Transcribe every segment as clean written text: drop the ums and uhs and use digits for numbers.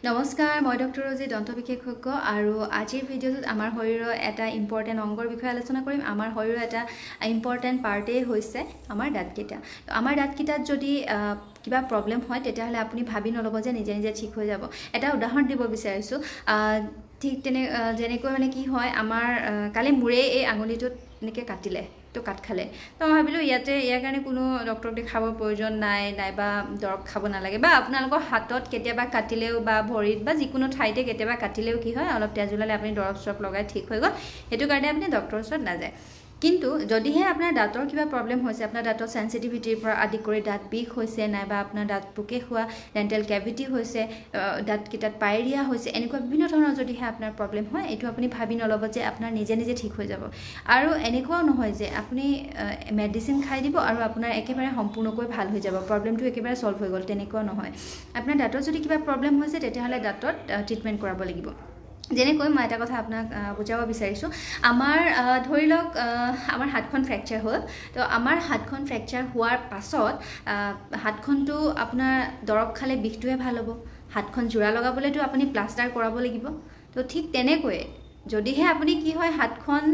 নমস্কাৰ মই ডক্টৰ ৰজি দন্ত বিশেষজ্ঞ আৰু আজিৰ ভিডিঅ'টোত আমাৰ শৰীৰৰ এটা ইম্পৰ্টেণ্ট অংগৰ বিষয়ে আলোচনা কৰিম। আমাৰ শৰীৰৰ এটা ইম্পৰ্টেণ্ট পাৰ্টেই হৈছে আমাৰ দাঁতকেইটা। আমাৰ দাঁতকেইটাত যদি কিবা প্ৰব্লেম হয় তেতিয়াহ'লে আপুনি ভাবি নল'ব যে নিজে নিজে ঠিক হৈ যাব। এটা উদাহৰণ দিব বিচাৰিছোঁ। ঠিক যেনেকৈ মানে কি হয়, আমাৰ কালি মোৰে এই আঙুলিটোত এনেকৈ কাটিলে, তো কাট খালে, তো মই ভাবিলোঁ ইয়াৰ কাৰণে কোনো ডক্টৰক দেখাবৰ প্ৰয়োজন নাইবা দৰৱ খাব নালাগে, বা আপোনালোকৰ হাতত কেতিয়াবা কাটিলেও বা ভৰিত বা যিকোনো ঠাইতে কেতিয়াবা কাটিলেও কি হয়, অলপ তেজ ওলালে আপুনি দৰৱ চৰৱ লগাই ঠিক হৈ গ'ল, সেইটো কাৰণে আপুনি ডক্টৰৰ ওচৰত নাযায়। কিন্তু যদিহে আপোনাৰ দাঁতৰ কিবা প্ৰব্লেম হৈছে, আপোনাৰ দাঁতৰ চেঞ্চিটিভিটিৰ পৰা আদি কৰি দাঁত বিষ হৈছে, নাইবা আপোনাৰ দাঁত পোকে খোৱা, ডেণ্টেল কেভিটি হৈছে, দাঁতকেইটাত পায়ৰিয়া হৈছে, এনেকুৱা বিভিন্ন ধৰণৰ যদিহে আপোনাৰ প্ৰব্লেম হয়, এইটো আপুনি ভাবি নল'ব যে আপোনাৰ নিজে নিজে ঠিক হৈ যাব। আৰু এনেকুৱাও নহয় যে আপুনি মেডিচিন খাই দিব আৰু আপোনাৰ একেবাৰে সম্পূৰ্ণকৈ ভাল হৈ যাব, প্ৰব্লেমটো একেবাৰে ছল্ভ হৈ গ'ল, তেনেকুৱা নহয়। আপোনাৰ দাঁতৰ যদি কিবা প্ৰব্লেম হৈছে তেতিয়াহ'লে দাঁতত ট্ৰিটমেণ্ট কৰাব লাগিব। যেনেকৈ মই এটা কথা আপোনাক বুজাব বিচাৰিছোঁ। আমাৰ ধৰি লওক আমাৰ হাতখন ফ্ৰেকচাৰ হ'ল, তো আমাৰ হাতখন ফ্ৰেকচাৰ হোৱাৰ পাছত হাতখনটো আপোনাৰ দৰৱ খালে বিষটোহে ভাল হ'ব। হাতখন জোৰা লগাবলৈতো আপুনি প্লাষ্টাৰ কৰাব লাগিব। তো ঠিক তেনেকৈয়ে যদিহে আপুনি কি হয়, হাতখন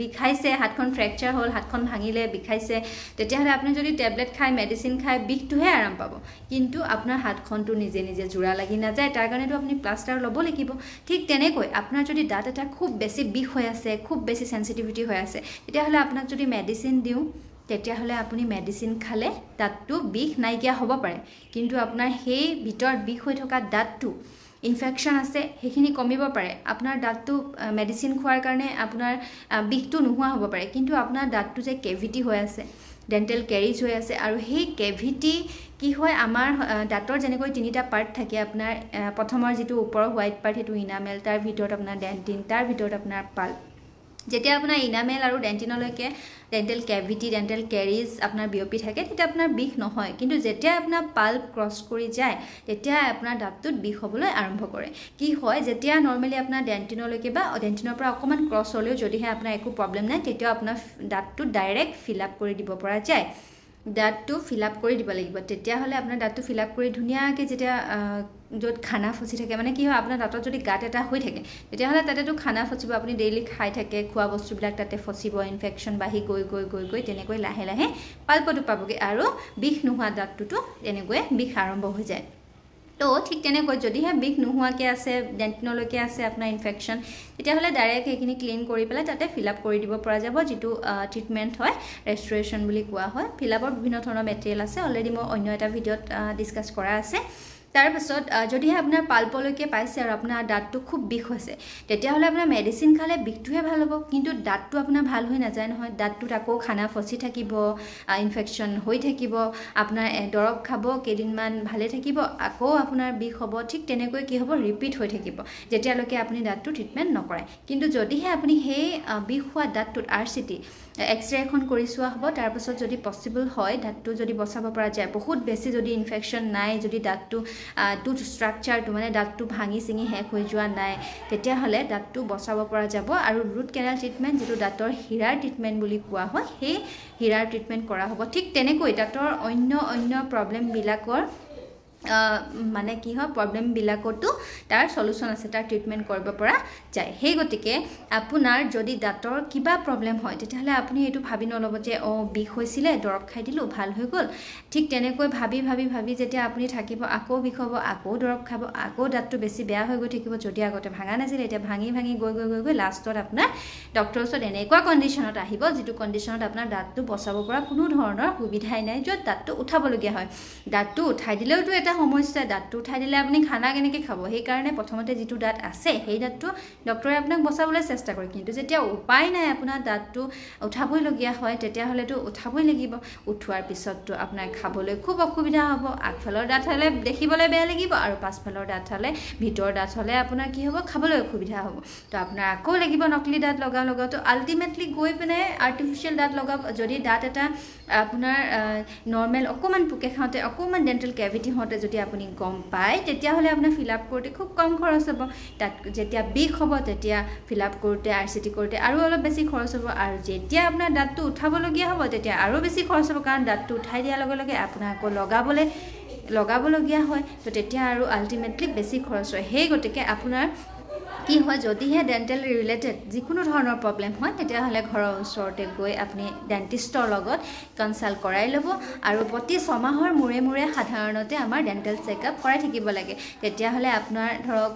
বিষাইছে, হাতখন ফ্ৰেকচাৰ হ'ল, হাতখন ভাঙিলে, বিষাইছে, তেতিয়াহ'লে আপুনি যদি টেবলেট খাই মেডিচিন খাই বিষটোহে আৰাম পাব, কিন্তু আপোনাৰ হাতখনটো নিজে নিজে জোৰা লাগি নাযায়, তাৰ কাৰণেতো আপুনি প্লাষ্টাৰ ল'ব লাগিব। ঠিক তেনেকৈ আপোনাৰ যদি দাঁত এটা খুব বেছি বিষ হৈ আছে, খুব বেছি চেঞ্চিটিভিটি হৈ আছে, তেতিয়াহ'লে আপোনাক যদি মেডিচিন দিওঁ, তেতিয়াহ'লে আপুনি মেডিচিন খালে দাঁতটো বিষ নাইকিয়া হ'ব পাৰে, কিন্তু আপোনাৰ সেই ভিতৰত বিষ হৈ থকা দাঁতটো ইনফেকশ্যন আছে, সেইখিনি কমিব পাৰে। আপোনাৰ দাঁতটো মেডিচিন খোৱাৰ কাৰণে আপোনাৰ বিষটো নোহোৱা হ'ব পাৰে, কিন্তু আপোনাৰ দাঁতটো যে কেভিটি হৈ আছে, ডেণ্টেল কেৰিজ হৈ আছে, আৰু সেই কেভিটি কি হয়, আমাৰ দাঁতৰ যেনেকৈ তিনিটা পাৰ্ট থাকে, আপোনাৰ প্ৰথমৰ যিটো ওপৰৰ হোৱাইট পাৰ্ট সেইটো ইনামেল, তাৰ ভিতৰত আপোনাৰ ডেণ্টিন, তাৰ ভিতৰত আপোনাৰ পাল্প। যেতিয়া আপোনাৰ ইনামেল আৰু ডেণ্টিনলৈকে ডেণ্টেল কেভিটি, ডেণ্টেল কেৰিজ আপোনাৰ বিয়পি থাকে, তেতিয়া আপোনাৰ বিষ নহয়। কিন্তু যেতিয়া আপোনাৰ পাল্প ক্ৰছ কৰি যায়, তেতিয়া আপোনাৰ দাঁতটোত বিষ হ'বলৈ আৰম্ভ কৰে। কি হয়, যেতিয়া নৰ্মেলি আপোনাৰ ডেণ্টিনলৈকে বা ডেণ্টিনৰ পৰা অকণমান ক্ৰছ হ'লেও যদিহে আপোনাৰ একো প্ৰব্লেম নাই, তেতিয়াও আপোনাৰ দাঁতটো ডাইৰেক্ট ফিল আপ কৰি দিব পৰা যায়। দাঁতটো ফিল আপ কৰি দিব লাগিব। তেতিয়াহ'লে আপোনাৰ দাঁতটো ফিল আপ কৰি ধুনীয়াকৈ যেতিয়া য'ত খানা ফচি থাকে, মানে কি হয়, আপোনাৰ দাঁতত যদি গাঁত এটা হৈ থাকে, তেতিয়াহ'লে তাতেতো খানা ফচিব, আপুনি ডেইলি খাই থাকে, খোৱা বস্তুবিলাক তাতে ফচিব, ইনফেকশ্যন বাঢ়ি গৈ তেনেকৈ লাহে লাহে পাল্পটো পাবগৈ, আৰু বিষ নোহোৱা দাঁতটোতো তেনেকৈয়ে বিষ আৰম্ভ হৈ যায়। তো ঠিক তেনেকৈ যদিহে বিষ নোহোৱাকৈ আছে, ডেণ্টিনলৈকে আছে আপোনাৰ ইনফেকশ্যন, তেতিয়াহ'লে ডাইৰেক্ট সেইখিনি ক্লিন কৰি পেলাই তাতে ফিল আপ কৰি দিব পৰা যাব, যিটো ট্ৰিটমেণ্ট হয়, ৰেষ্ট'ৰেশ্যন বুলি কোৱা হয়। ফিল আপৰ বিভিন্ন ধৰণৰ মেটেৰিয়েল আছে, অলৰেডি মই অন্য এটা ভিডিঅ'ত ডিছকাছ কৰা আছে। তাৰপাছত যদিহে আপোনাৰ পাল্পলৈকে পাইছে আৰু আপোনাৰ দাঁতটো খুব বিষ হৈছে, তেতিয়াহ'লে আপোনাৰ মেডিচিন খালে বিষটোহে ভাল হ'ব, কিন্তু দাঁতটো আপোনাৰ ভাল হৈ নাযায় নহয়। দাঁতটোত আকৌ খানা ফচি থাকিব, ইনফেকশ্যন হৈ থাকিব, আপোনাৰ দৰৱ খাব, কেইদিনমান ভালে থাকিব, আকৌ আপোনাৰ বিষ হ'ব। ঠিক তেনেকৈ কি হ'ব, ৰিপিট হৈ থাকিব যেতিয়ালৈকে আপুনি দাঁতটো ট্ৰিটমেণ্ট নকৰে। কিন্তু যদিহে আপুনি সেই বিষ হোৱা দাঁতটোত RCT এক্সৰে এখন কৰি চোৱা হ'ব, তাৰপাছত যদি পচিবল হয় দাঁতটো যদি বচাব পৰা যায়, বহুত বেছি যদি ইনফেকশ্যন নাই, যদি দাঁতটো টুথ ষ্ট্ৰাকচাৰটো মানে দাঁতটো ভাঙি চিঙি শেষ হৈ যোৱা নাই, তেতিয়াহ'লে দাঁতটো বচাব পৰা যাব। আৰু ৰুট কেনেল ট্ৰিটমেণ্ট, যিটো দাঁতৰ হীৰাৰ ট্ৰিটমেণ্ট বুলি কোৱা হয়, সেই হীৰাৰ ট্ৰিটমেণ্ট কৰা হ'ব। ঠিক তেনেকৈ দাঁতৰ অন্য প্ৰব্লেমবিলাকৰ মানে কি হয়, প্ৰব্লেমবিলাকতো তাৰ চলিউশ্যন আছে, তাৰ ট্ৰিটমেণ্ট কৰিব পৰা যায়। সেই গতিকে আপোনাৰ যদি দাঁতৰ কিবা প্ৰব্লেম হয়, তেতিয়াহ'লে আপুনি এইটো ভাবি নল'ব যে বিষ হৈছিলে, দৰৱ খাই দিলোঁ, ভাল হৈ গ'ল। ঠিক তেনেকৈ ভাবি যেতিয়া আপুনি থাকিব, আকৌ বিষ হ'ব, আকৌ দৰৱ খাব, আকৌ দাঁতটো বেছি বেয়া হৈ গৈ থাকিব। যদি আগতে ভাঙা নাছিলে, এতিয়া ভাঙি গৈ লাষ্টত আপোনাৰ ডক্টৰৰ ওচৰত এনেকুৱা কণ্ডিশ্যনত আহিব, যিটো কণ্ডিশ্যনত আপোনাৰ দাঁতটো বচাব পৰা কোনো ধৰণৰ সুবিধাই নাই, য'ত দাঁতটো উঠাবলগীয়া হয়। দাঁতটো উঠাই দিলেওতো এটা সমস্যা, দাঁতটো উঠাই দিলে আপুনি খানা কেনেকৈ খাব? সেইকাৰণে প্ৰথমতে যিটো দাঁত আছে, সেই দাঁতটো ডক্টৰে আপোনাক বচাবলৈ চেষ্টা কৰে। কিন্তু যেতিয়া উপায় নাই, আপোনাৰ দাঁতটো উঠাবইলগীয়া হয়, তেতিয়াহ'লেতো উঠাবই লাগিব। উঠোৱাৰ পিছততো আপোনাৰ খাবলৈ খুব অসুবিধা হ'ব। আগফালৰ দাঁত হ'লে দেখিবলৈ বেয়া লাগিব, আৰু পাছফালৰ দাঁত হ'লে, ভিতৰৰ দাঁত হ'লে আপোনাৰ কি হ'ব, খাবলৈ অসুবিধা হ'ব। তো আপোনাৰ আকৌ লাগিব নকলি দাঁত লগাও। তো আল্টিমেটলি গৈ পিনে আৰ্টিফিচিয়েল দাঁত লগাব। যদি দাঁত এটা আপোনাৰ নৰ্মেল অকণমান পোকে খাওঁতে, অকণমান ডেণ্টেল কেভিটি হওঁতে যদি আপুনি গম পায়, তেতিয়াহ'লে আপোনাৰ ফিল আপ কৰোঁতে খুব কম খৰচ হ'ব। তাত যেতিয়া বিষ হ'ব, তেতিয়া ফিল আপ কৰোঁতে, RCT কৰোঁতে আৰু অলপ বেছি খৰচ হ'ব। আৰু যেতিয়া আপোনাৰ দাঁতটো উঠাবলগীয়া হ'ব, তেতিয়া আৰু বেছি খৰচ হ'ব, কাৰণ দাঁতটো উঠাই দিয়াৰ লগে লগে আপোনাৰ আকৌ লগাবলৈ লগাবলগীয়া হয় তো তেতিয়া আৰু আল্টিমেটলি বেছি খৰচ হয় সেই গতিকে আপোনাৰ কি হয় যদিহে ডেণ্টেল ৰিলেটেড যিকোনো ধৰণৰ প্ৰব্লেম হয় তেতিয়াহ'লে ঘৰৰ ওচৰতে গৈ আপুনি ডেণ্টিষ্টৰ লগত কনচাল্ট কৰাই ল'ব আৰু প্ৰতি 6 মাহৰ মূৰে মূৰে সাধাৰণতে আমাৰ ডেণ্টেল চেকআপ কৰাই থাকিব লাগে তেতিয়াহ'লে আপোনাৰ ধৰক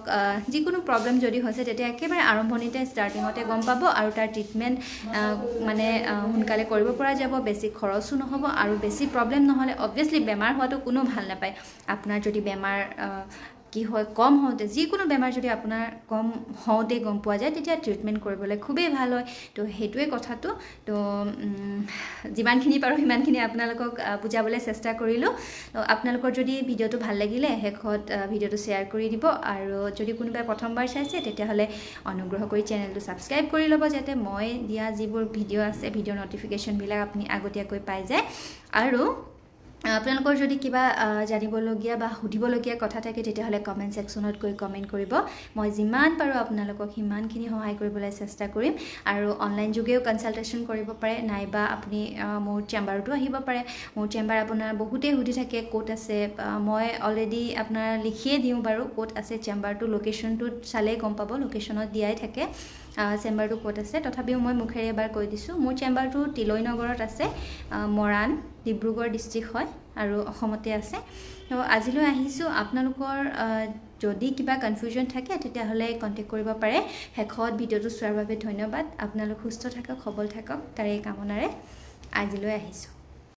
যিকোনো প্ৰব্লেম যদি হৈছে তেতিয়া একেবাৰে আৰম্ভণিতে ষ্টাৰ্টিঙতে গম পাব আৰু তাৰ ট্ৰিটমেণ্ট মানে সোনকালে কৰিব পৰা যাব বেছি খৰচো নহ'ব আৰু বেছি প্ৰব্লেম নহ'লে অবভিয়াছলি বেমাৰ হোৱাটো কোনো ভাল নাপায় আপোনাৰ যদি বেমাৰ কি হয় কম হওঁতে যিকোনো বেমাৰ যদি আপোনাৰ কম হওঁতে গম পোৱা যায় তেতিয়া ট্ৰিটমেণ্ট কৰিবলৈ খুবেই ভাল হয় তো সেইটোৱে কথাটো তো যিমানখিনি পাৰোঁ সিমানখিনি আপোনালোকক বুজাবলৈ চেষ্টা কৰিলোঁ তো আপোনালোকৰ যদি ভিডিঅ'টো ভাল লাগিলে শেষত ভিডিঅ'টো শ্বেয়াৰ কৰি দিব আৰু যদি কোনোবাই প্ৰথমবাৰ চাইছে তেতিয়াহ'লে অনুগ্ৰহ কৰি চেনেলটো ছাবস্ক্ৰাইব কৰি ল'ব যাতে মই দিয়া যিবোৰ ভিডিঅ' আছে ভিডিঅ' নটিফিকেশ্যনবিলাক আপুনি আগতীয়াকৈ পাই যায় আৰু আপোনালোকৰ যদি কিবা জানিবলগীয়া বা সুধিবলগীয়া কথা থাকে তেতিয়াহ'লে কমেণ্ট ছেকশ্যনত গৈ কমেণ্ট কৰিব মই যিমান পাৰোঁ আপোনালোকক সিমানখিনি সহায় কৰিবলৈ চেষ্টা কৰিম আৰু অনলাইন যোগেও কনচাল্টেশ্যন কৰিব পাৰে নাইবা আপুনি মোৰ চেম্বাৰতো আহিব পাৰে মোৰ চেম্বাৰ আপোনাৰ বহুতেই সুধি থাকে ক'ত আছে মই অলৰেডি আপোনাৰ লিখিয়ে দিওঁ বাৰু ক'ত আছে চেম্বাৰটো লোকেশ্যনটো চালেই গম পাব লোকেশ্যনত দিয়াই থাকে চেম্বাৰটো ক'ত আছে তথাপিও মই মুখেৰে এবাৰ কৈ দিছোঁ মোৰ চেম্বাৰটো তিলৈ নগৰত আছে মৰাণ ডিব্ৰুগড় ডিষ্ট্ৰিক্ট হয় আৰু অসমতে আছে তো আজিলৈ আহিছোঁ আপোনালোকৰ যদি কিবা কনফিউজন থাকে তেতিয়াহ'লে কণ্টেক্ট কৰিব পাৰে শেষত ভিডিঅ'টো চোৱাৰ বাবে ধন্যবাদ আপোনালোক সুস্থ থাকক সবল থাকক তাৰে কামনাৰে আজিলৈ আহিছোঁ